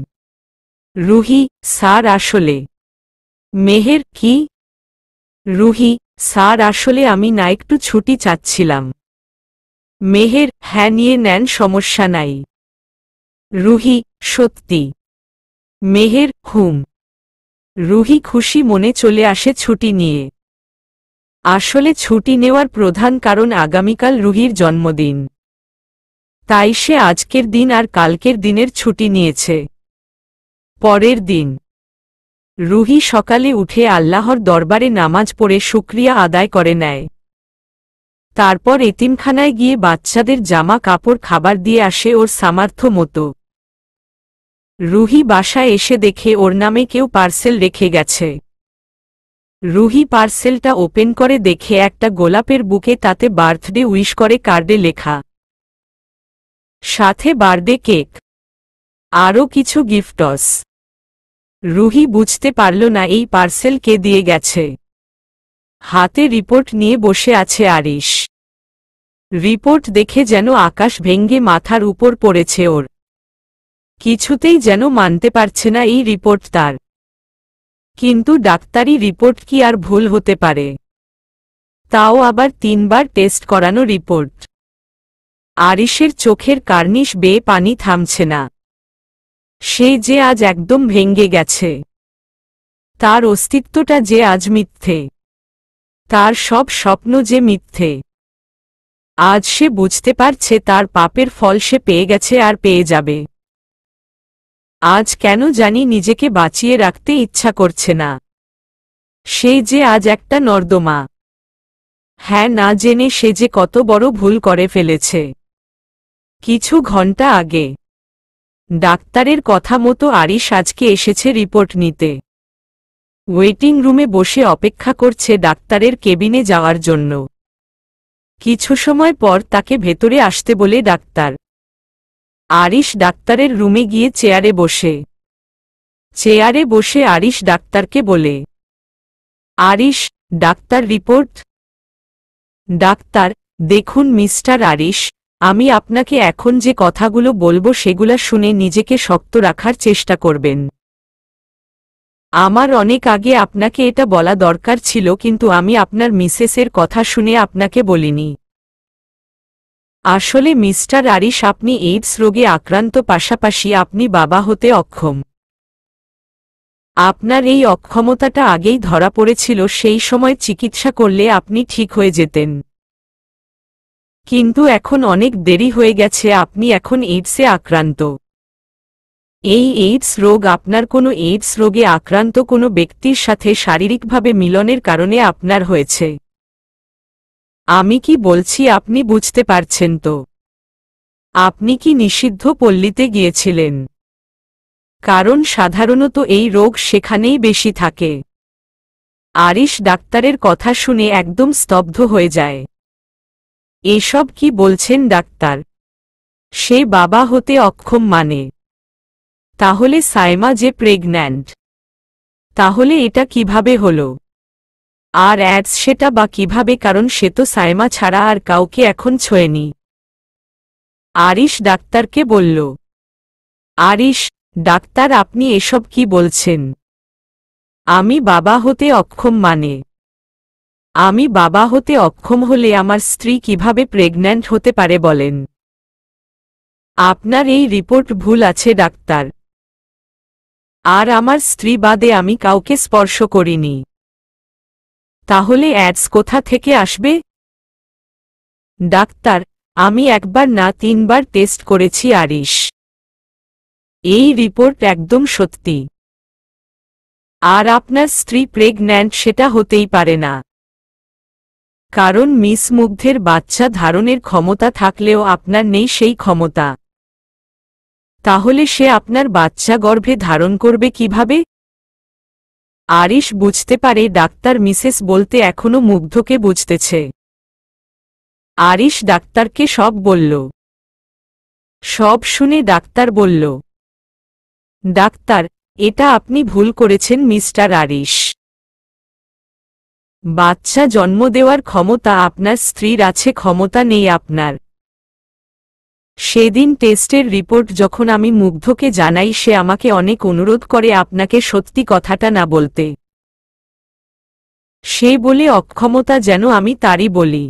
রুহি, স্যার আসলে। মেহের, কি? রুহি, স্যার আসলে আমি না একটু ছুটি চাচ্ছিলাম। মেহের, হ্যাঁ নিয়ে নেন, সমস্যা নাই। রুহি, সত্যি? মেহের, হুম। রুহি খুশি মনে চলে আসে ছুটি নিয়ে। আসলে ছুটি নেওয়ার প্রধান কারণ আগামীকাল রুহির জন্মদিন। তাই সে আজকের দিন আর কালকের দিনের ছুটি নিয়েছে। পরের দিন রুহি সকালে উঠে আল্লাহর দরবারে নামাজ পড়ে শুকরিয়া আদায় করে নেয়। তারপর এতিমখানায় গিয়ে বাচ্চাদের জামা কাপড় খাবার দিয়ে আসে ওর সামর্থ্য মতো। রুহি বাসায় এসে দেখে ওর নামে কেউ পার্সেল রেখে গেছে। রুহি পার্সেলটা ওপেন করে দেখে একটা গোলাপের বুকে, তাতে বার্থডে উইশ করে কার্ডে লেখা, সাথে বার্থডে কেক, আরও কিছু গিফটস। রুহি বুঝতে পারল না এই পার্সেল কে দিয়ে গেছে। হাতে রিপোর্ট নিয়ে বসে আছে আরিশ। রিপোর্ট দেখে যেন আকাশ ভেঙ্গে মাথার উপর পড়েছে ওর। কিছুতেই যেন মানতে পারছে না এই রিপোর্ট তার। কিন্তু ডাক্তারি রিপোর্ট কি আর ভুল হতে পারে? তাও আবার 3 বার টেস্ট করানো রিপোর্ট। আরিশের চোখের কার্নিশ বেয়ে পানি থামছে না। সে যে আজ একদম ভেঙ্গে গেছে। তার অস্তিত্বটা যে আজ মিথ্যে। তার সব স্বপ্ন যে মিথ্যে। আজ সে বুঝতে পারছে তার পাপের ফল সে পেয়ে গেছে আর পেয়ে যাবে। আজ কেন জানি নিজেকে বাঁচিয়ে রাখতে ইচ্ছা করছে না। সে যে আজ একটা নর্দমা। হ্যাঁ, না জেনে সে যে কত বড় ভুল করে ফেলেছে। কিছু ঘন্টা আগে ডাক্তারের কথা মতো আরিশ আজকে এসেছে রিপোর্ট নিতে। ওয়েটিং রুমে বসে অপেক্ষা করছে ডাক্তারের কেবিনে যাওয়ার জন্য। কিছু সময় পর তাকে ভেতরে আসতে বলে ডাক্তার। আরিশ ডাক্তারের রুমে গিয়ে চেয়ারে বসে আরিশ ডাক্তারকে বলে, আরিশ, ডাক্তার রিপোর্ট। ডাক্তার, দেখুন মিস্টার আরিশ, আমি আপনাকে এখন যে কথাগুলো বলবো সেগুলা শুনে নিজেকে শক্ত রাখার চেষ্টা করবেন। আমার অনেক আগে আপনাকে এটা বলা দরকার ছিল, কিন্তু আমি আপনার মিসেসের কথা শুনে আপনাকে বলিনি। আসলে মিস্টার আরিশ, আপনি এইডস রোগে আক্রান্ত, পাশাপাশি আপনি বাবা হতে অক্ষম। আপনার এই অক্ষমতাটা আগেই ধরা পড়েছিল, সেই সময় চিকিৎসা করলে আপনি ঠিক হয়ে যেতেন। কিন্তু এখন অনেক দেরি হয়ে গেছে, আপনি এখন এইডসে আক্রান্ত। এই এইডস রোগ আপনার কোনো এইডস রোগে আক্রান্ত কোনো ব্যক্তির সাথে শারীরিকভাবে মিলনের কারণে আপনার হয়েছে। আমি কি বলছি আপনি বুঝতে পারছেন তো? আপনি কি নিষিদ্ধ পল্লীতে গিয়েছিলেন? কারণ সাধারণত এই রোগ সেখানেই বেশি থাকে। আরিশ ডাক্তারের কথা শুনে একদম স্তব্ধ হয়ে যায়। এসব কি বলছেন ডাক্তার? সে বাবা হতে অক্ষম মানে? তাহলে সাইমা যে প্রেগন্যান্ট, তাহলে এটা কিভাবে হলো? আর অ্যাডস সেটা বা কিভাবে, কারণ সে তো সাইমা ছাড়া আর কাউকে এখন ছোঁয়নি। আরিশ ডাক্তারকে বলল। আরিশ, ডাক্তার আপনি এসব কি বলছেন? আমি বাবা হতে অক্ষম মানে? আমি বাবা হতে অক্ষম হলে আমার স্ত্রী কিভাবে প্রেগন্যান্ট হতে পারে বলেন? আপনার এই রিপোর্ট ভুল আছে ডাক্তার। আর আমার স্ত্রী বাদে আমি কাউকে স্পর্শ করিনি। তাহলে অ্যাডস কোথা থেকে আসবে? ডাক্তার, আমি একবার না 3 বার টেস্ট করেছি আরিশ। এই রিপোর্ট একদম সত্যি। আর আপনার স্ত্রী প্রেগন্যান্ট সেটা হতেই পারে না। কারণ মিস মুগ্ধের বাচ্চা ধারণের ক্ষমতা থাকলেও আপনার নেই সেই ক্ষমতা। তাহলে সে আপনার বাচ্চা গর্ভে ধারণ করবে কিভাবে? আরিশ বুঝতে পারে ডাক্তার মিসেস বলতে এখনো মুগ্ধকে বুঝতেছে। আরিশ ডাক্তারকে সব বলল। সব শুনে ডাক্তার বলল, ডাক্তার, এটা আপনি ভুল করেছেন মিস্টার আরিশ। বাচ্চা জন্ম দেওয়ার ক্ষমতা আপনার স্ত্রীর আছে, ক্ষমতা নেই আপনার। সেদিন টেস্টের রিপোর্ট যখন আমি মুগ্ধকে জানাই, সে আমাকে অনেক অনুরোধ করে আপনাকে সত্যি কথাটা না বলতে। সে বলে অক্ষমতা যেন আমি তারই বলি।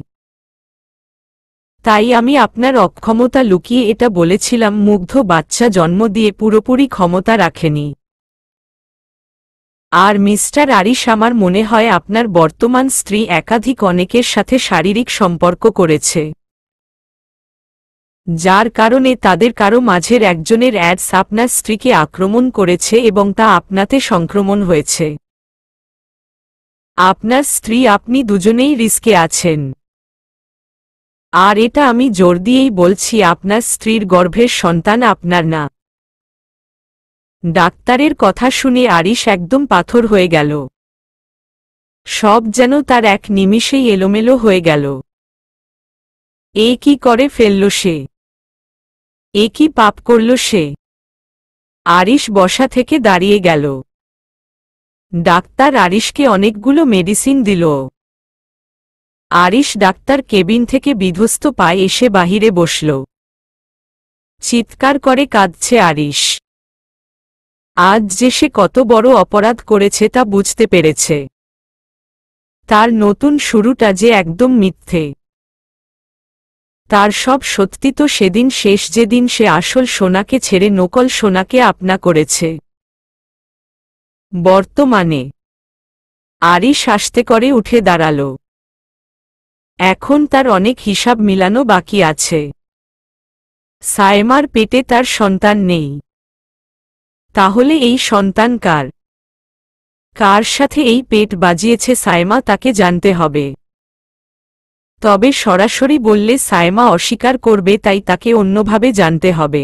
তাই আমি আপনার অক্ষমতা লুকিয়ে এটা বলেছিলাম। মুগ্ধ বাচ্চা জন্ম দিয়ে পুরোপুরি ক্ষমতা রাখেনি। আর মিস্টার আরিশ, আমার মনে হয় আপনার বর্তমান স্ত্রী একাধিক অনেকের সাথে শারীরিক সম্পর্ক করেছে, যার কারণে তাদের কারো মাঝের একজনের অ্যাডস আপনার স্ত্রীকে আক্রমণ করেছে এবং তা আপনাতে সংক্রমণ হয়েছে। আপনার স্ত্রী আপনি দুজনেই রিস্কে আছেন। আর এটা আমি জোর দিয়েই বলছি, আপনার স্ত্রীর গর্ভের সন্তান আপনার না। ডাক্তারের কথা শুনে আরিশ একদম পাথর হয়ে গেল। সব যেন তার এক নিমিষেই এলোমেলো হয়ে গেল। এ কি করে ফেলল সে? এ কি পাপ করল সে? আরিশ বসা থেকে দাঁড়িয়ে গেল। ডাক্তার আরিশকে অনেকগুলো মেডিসিন দিল। আরিশ ডাক্তার কেবিন থেকে বিধ্বস্ত পায়ে এসে বাহিরে বসল। চিৎকার করে কাঁদছে আরিশ। আজ যে সে কত বড় অপরাধ করেছে তা বুঝতে পেরেছে। তার নতুন শুরুটা যে একদম মিথ্যে। তার সব সত্যি তো সেদিন শেষ, যেদিন সে আসল সোনাকে ছেড়ে নকল সোনাকে আপনা করেছে। বর্তমানে আরিশ আস্তে করে উঠে দাঁড়াল। এখন তার অনেক হিসাব মিলানো বাকি আছে। সায়েমার পেটে তার সন্তান নেই। তাহলে এই সন্তান কার? কার সাথে এই পেট বাজিয়েছে সায়েমা, তাকে জানতে হবে। তবে সরাসরি বললে সায়েমা অস্বীকার করবে, তাই তাকে অন্যভাবে জানতে হবে।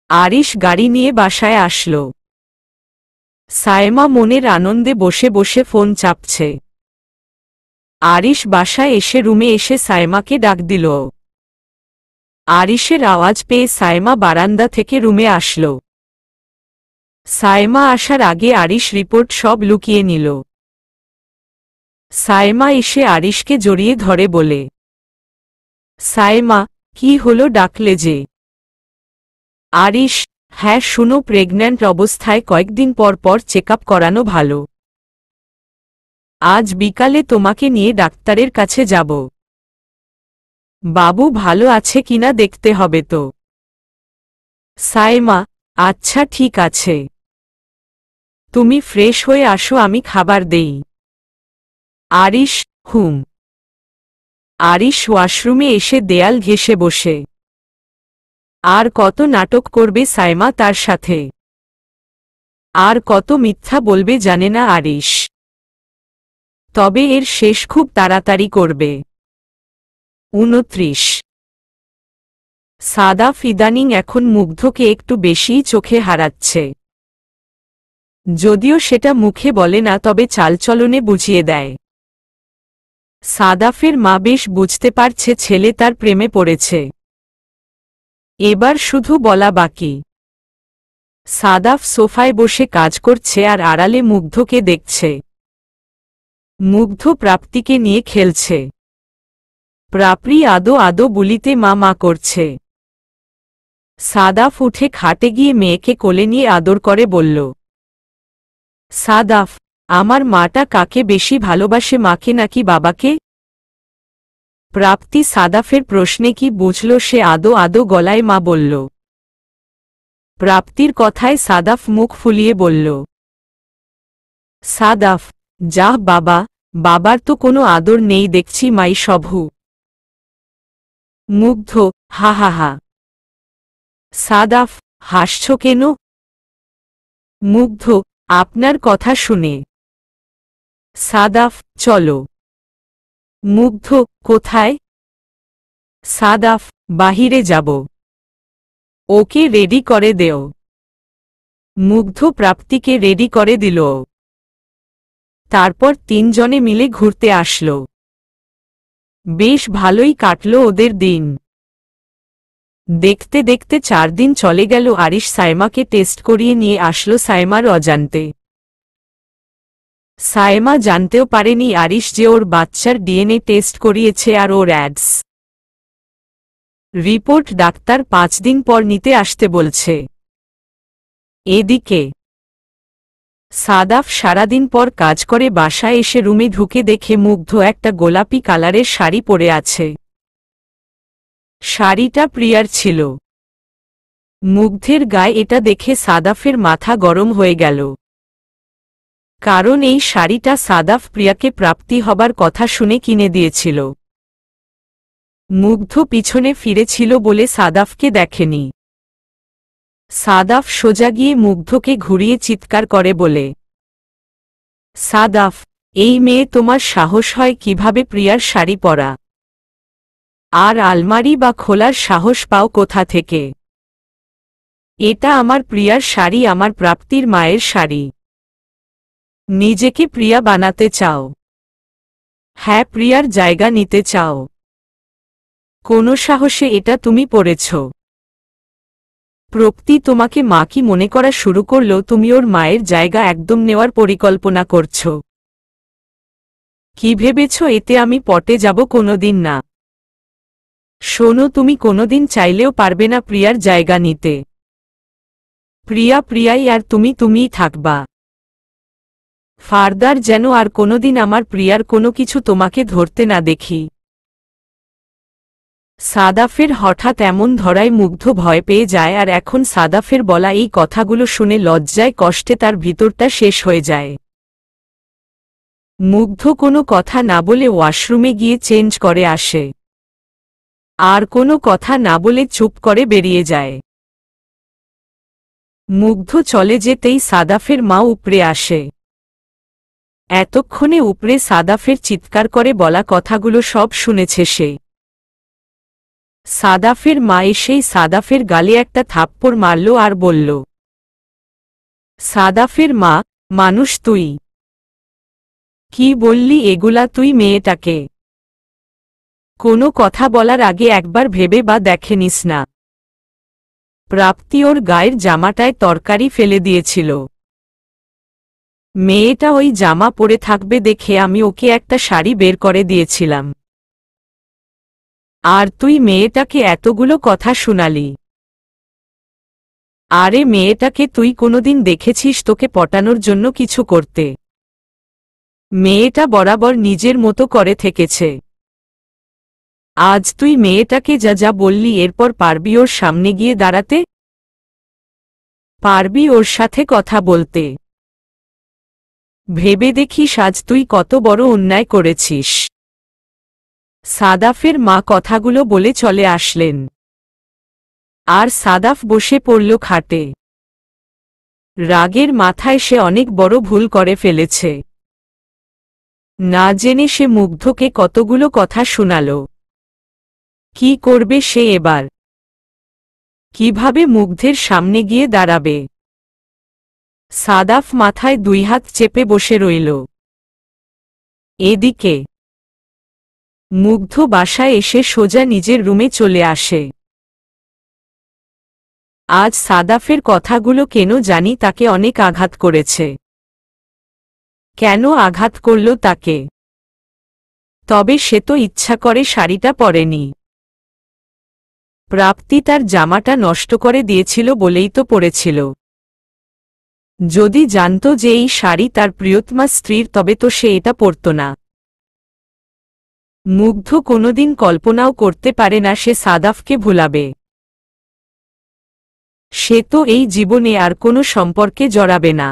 আরিশ গাড়ি নিয়ে বাসায় আসল। সায়েমা মনের আনন্দে বসে বসে ফোন চাপছে। আরিশ বাসায় এসে রুমে এসে সায়েমাকে ডাক দিল। আরিশের আওয়াজ পেয়ে সায়েমা বারান্দা থেকে রুমে আসল। সায়েমা আসার আগে আরিশ রিপোর্ট সব লুকিয়ে নিল। সায়েমা এসে আরিশকে জড়িয়ে ধরে বলে, সায়েমা, কি হলো, ডাকলে যে? আরিশ, হ্যাঁ শুনো, প্রেগন্যান্ট অবস্থায় কয়েকদিন পর পর চেকআপ করানো ভালো। আজ বিকালে তোমাকে নিয়ে ডাক্তারের কাছে যাব। বাবু ভালো আছে কিনা দেখতে হবে তো। সায়েমা, আচ্ছা ঠিক আছে, তুমি ফ্রেশ হয়ে আসো, আমি খাবার দেই। আরিশ, হুম। আরিশ ওয়াশরুমে এসে দেয়াল ঘেঁষে বসে। আর কত নাটক করবে সায়েমা তার সাথে? আর কত মিথ্যা বলবে জানে না আরিশ। তবে এর শেষ খুব তাড়াতাড়ি করবে। 29। সাদাফ ইদানিং এখন মুগ্ধকে একটু বেশিই চোখে হারাচ্ছে। যদিও সেটা মুখে বলে না, তবে চালচলনে বুঝিয়ে দেয়। সাদাফের মা বেশ বুঝতে পারছে ছেলে তার প্রেমে পড়েছে। এবার শুধু বলা বাকি। সাদাফ সোফায় বসে কাজ করছে আর আড়ালে মুগ্ধকে দেখছে। মুগ্ধ প্রাপ্তিকে নিয়ে খেলছে। প্রাপ্রি আদো আদো বুলিতে মা মা করছে। সাদাফ উঠে খাটে গিয়ে মেয়েকে কোলে নিয়ে আদর করে বলল, সাদাফ, আমার মাটা কাকে বেশি ভালোবাসে, মাকে নাকি বাবাকে? প্রাপ্তি সাদাফের প্রশ্নে কি বুঝল, সে আদো আদো গলায় মা বলল। প্রাপ্তির কথায় সাদাফ মুখ ফুলিয়ে বলল, সাদাফ, যাহ বাবা, বাবার তো কোনো আদর নেই দেখছি, মাই সভু। মুগ্ধ, হা হা হা। সাদাফ, হাসছ কেন? মুগ্ধ, আপনার কথা শুনে। সাদাফ, চলো। মুগ্ধ, কোথায়? সাদাফ, বাহিরে যাব। ওকে রেডি করে দেও। মুগ্ধ প্রাপ্তিকে রেডি করে দিল। তারপর তিনজনে মিলে ঘুরতে আসলো। বেশ ভালোই কাটল ওদের দিন। দেখতে দেখতে 4 দিন চলে গেল। আরিশ সায়েমাকে টেস্ট করিয়ে নিয়ে আসলো সায়েমার অজান্তে। সায়েমা জানতেও পারেনি আরিশ যে ওর বাচ্চার ডিএনএ টেস্ট করিয়েছে আর ওর অ্যাডস রিপোর্ট ডাক্তার 5 দিন পর নিতে আসতে বলছে। এদিকে সাদাফ সারাদিন পর কাজ করে বাসায় এসে রুমে ঢুকে দেখে মুগ্ধ একটা গোলাপি কালারের শাড়ি পরে আছে। শাড়িটা প্রিয়ার ছিল। মুগ্ধের গায়ে এটা দেখে সাদাফের মাথা গরম হয়ে গেল, কারণ এই শাড়িটা সাদাফ প্রিয়াকে প্রাপ্তি হবার কথা শুনে কিনে দিয়েছিল। মুগ্ধ পিছনে ফিরেছিল বলে সাদাফকে দেখেনি। সাদাফ সোজা গিয়ে মুগ্ধকে ঘুরিয়ে চিৎকার করে বলে, সাদাফ, এই মেয়ে তোমার সাহস হয় কিভাবে প্রিয়ার শাড়ি পরা? আর আলমারি বা খোলার সাহস পাও কোথা থেকে? এটা আমার প্রিয়ার শাড়ি, আমার প্রাপ্তির মায়ের শাড়ি। নিজেকে প্রিয়া বানাতে চাও? হ্যাঁ, প্রিয়ার জায়গা নিতে চাও? কোন সাহসে এটা তুমি পরেছ? প্রপ্তি তোমাকে মা কি মনে করা শুরু করলো তুমি ওর মায়ের জায়গা একদম নেওয়ার পরিকল্পনা করছ? কি ভেবেছ এতে আমি পটে যাব? কোনোদিন না। শোনো, তুমি কোনোদিন চাইলেও পারবে না প্রিয়ার জায়গা নিতে। প্রিয়া প্রিয়াই আর তুমি তুমিই থাকবা। ফারদার যেন আর কোনোদিন আমার প্রিয়ার কোনো কিছু তোমাকে ধরতে না দেখি। সাদাফের হঠাৎ এমন ধরায় মুগ্ধ ভয় পেয়ে যায়, আর এখন সাদাফের বলা এই কথাগুলো শুনে লজ্জায় কষ্টে তার ভিতরটা শেষ হয়ে যায়। মুগ্ধ কোনো কথা না বলে ওয়াশরুমে গিয়ে চেঞ্জ করে আসে, আর কোনো কথা না বলে চুপ করে বেরিয়ে যায়। মুগ্ধ চলে যেতেই সাদাফের মা উপরে আসে। এতক্ষণে উপরে সাদাফের চিৎকার করে বলা কথাগুলো সব শুনেছে সে। সাদাফের মা এসেই সাদাফের গালে একটা থাপ্পড় মারল আর বলল, সাদাফের মা, মানুষ তুই? কি বললি এগুলা তুই মেয়েটাকে? কোনো কথা বলার আগে একবার ভেবে বা দেখে নিস না? প্রাপ্তি ওর গায়ের জামাটায় তরকারি ফেলে দিয়েছিল। মেয়েটা ওই জামা পরে থাকবে দেখে আমি ওকে একটা শাড়ি বের করে দিয়েছিলাম, আর তুই মেয়েটাকে এতগুলো কথা শুনালি। আরে মেয়েটাকে তুই কোনোদিন দেখেছিস তোকে পটানোর জন্য কিছু করতে? মেয়েটা বরাবর নিজের মতো করে থেকেছে। আজ তুই মেয়েটাকে যা যা বললি, এরপর পারবি ওর সামনে গিয়ে দাঁড়াতে? পারবি ওর সাথে কথা বলতে? ভেবে দেখিস আজ তুই কত বড় অন্যায় করেছিস। সাদাফের মা কথাগুলো বলে চলে আসলেন, আর সাদাফ বসে পড়ল খাটে। রাগের মাথায় সে অনেক বড় ভুল করে ফেলেছে। না জেনে সে মুগ্ধকে কতগুলো কথা শোনাল। কি করবে সে এবার? কিভাবে মুগ্ধের সামনে গিয়ে দাঁড়াবে? সাদাফ মাথায় 2 হাত চেপে বসে রইল। এদিকে মুগ্ধ বাসায় এসে সোজা নিজের রুমে চলে আসে। আজ সাদাফের কথাগুলো কেন জানি তাকে অনেক আঘাত করেছে। কেন আঘাত করল তাকে? তবে সে তো ইচ্ছা করে শাড়িটা পরেনি। প্রাপ্তি তার জামাটা নষ্ট করে দিয়েছিল বলেই তো পরেছিল। যদি জানত যে এই শাড়ি তার প্রিয়তমা স্ত্রীর, তবে তো সে এটা পরত না। মুগ্ধ কোনোদিন কল্পনাও করতে পারে না সে সাদাফকে ভুলাবে। সে তো এই জীবনে আর কোনো সম্পর্কে জড়াবে না।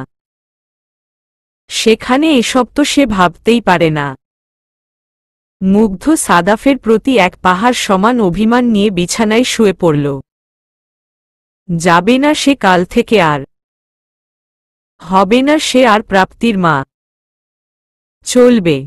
সেখানে এসব তো সে ভাবতেই পারে না। মুগ্ধ সাদাফের প্রতি এক পাহাড় সমান অভিমান নিয়ে বিছানায় শুয়ে পড়ল। যাবে না সে কাল থেকে, আর হবে না সে আর প্রাপ্তির মা। চলবে।